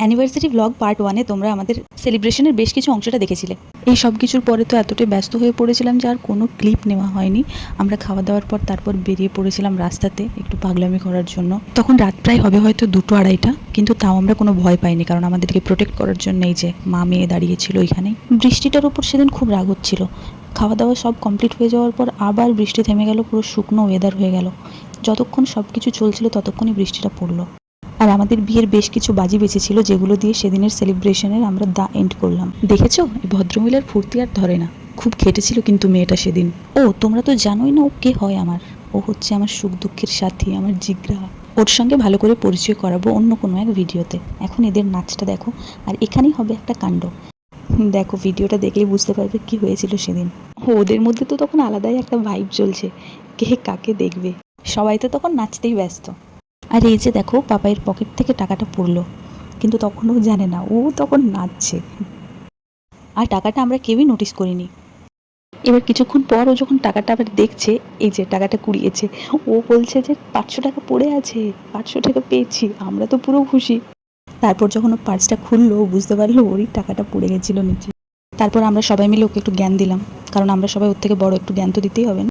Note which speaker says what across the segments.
Speaker 1: Anniversary blog part 1-এ তোমরা আমাদের সেলিব্রেশনের বেশ কিছু অংশটা দেখেছিলে। এই সব কিছুর পরে তো এতটাই ব্যস্ত হয়ে পড়েছিলাম যে আর কোনো ক্লিপ নেওয়া হয়নি। আমরা খাওয়া দাওয়ার পর তারপর বেরিয়ে পড়েছিলাম রাস্তাতে একটু পাগলামি করার জন্য। তখন রাত প্রায় হবে হয়তো 2-2:30, কিন্তু তাও আমরা কোনো ভয় পাইনি, কারণ আমাদেরকে প্রোটেক্ট করার জন্য এই যে মা মেয়ে দাঁড়িয়েছিল ওইখানেই। বৃষ্টিটার উপর সেদিন খুব রাগ হচ্ছিল। খাওয়া দাওয়া সব কমপ্লিট হয়ে যাওয়ার পর আবার বৃষ্টি থেমে গেল, পুরো শুকনো ওয়েদার হয়ে গেল। যতক্ষণ সব কিছু চলছিল ততক্ষণই বৃষ্টিটা পড়লো। আর আমাদের বিয়ের বেশ কিছু বাজি বেঁচেছিল, যেগুলো দিয়ে সেদিনের সেলিব্রেশনের আমরা দা এন্ড করলাম। দেখেছো, এই ভদ্রমহিলার ফুর্তি আর ধরে না। খুব খেটেছিল কিন্তু মেয়েটা সেদিন। ও তোমরা তো জানোই না ও কে হয় আমার। ও হচ্ছে আমার সুখ দুঃখের সাথী, আমার জিগরা। ওর সঙ্গে ভালো করে পরিচয় করাবো অন্য কোনো এক ভিডিওতে। এখন এদের নাচটা দেখো, আর এখানেই হবে একটা কাণ্ড। দেখো, ভিডিওটা দেখলেই বুঝতে পারবে কি হয়েছিল সেদিন। ওদের মধ্যে তো তখন আলাদাই একটা ভাইব চলছে, কে কাকে দেখবে। সবাই তো তখন নাচতেই ব্যস্ত। আর এই যে দেখো, পাপাইয়ের পকেট থেকে টাকাটা পড়লো, কিন্তু তখনও জানে না ও তখন নাচছে। আর টাকাটা আমরা কেউই নোটিস করিনি। এবার কিছুক্ষণ পর ও যখন টাকাটা আবার দেখছে, এই যে টাকাটা কুড়িয়েছে, ও বলছে যে 500 টাকা পড়ে আছে, 500 টাকা পেয়েছি। আমরা তো পুরো খুশি। তারপর যখন ও পার্সটা খুললো, ও বুঝতে পারলো ওরই টাকাটা পড়ে গেছিলো নিচে। তারপর আমরা সবাই মিলে ওকে একটু জ্ঞান দিলাম, কারণ আমরা সবাই ওর থেকে বড়, একটু জ্ঞান তো দিতেই হবে না।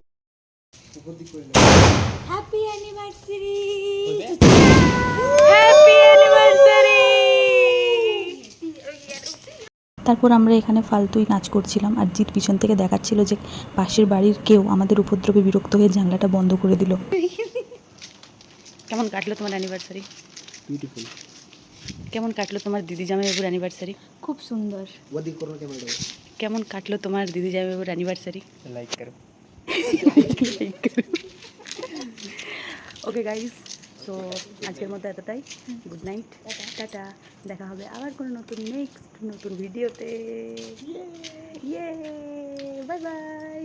Speaker 2: Happy anniversary, happy anniversary.
Speaker 1: তারপর আমরা এখানে ফালতুই নাচ করছিলাম, আর জিৎ পিছন থেকে দেখাচ্ছিল যে পাশের বাড়ির কেউ আমাদের উপদ্রবে বিরক্ত হয়ে জানলাটা বন্ধ করে দিল। কেমন কাটলো তোমার অ্যানিভার্সারি?
Speaker 3: বিউটিফুল।
Speaker 1: কেমন কাটলো তোমার দিদি জামাইবাবুর অ্যানিভার্সারি?
Speaker 2: খুব সুন্দর।
Speaker 3: ওদিক করো ক্যামেরা।
Speaker 1: কেমন কাটলো তোমার দিদি জামাইবাবুর অ্যানিভার্সারি?
Speaker 3: লাইক করো।
Speaker 1: ওকে গাইস, সো আজকের মতো এতটাই। Good night, tata. দেখা হবে আবার কোনো নতুন ভিডিওতে। ইয়ে, বাই বাই।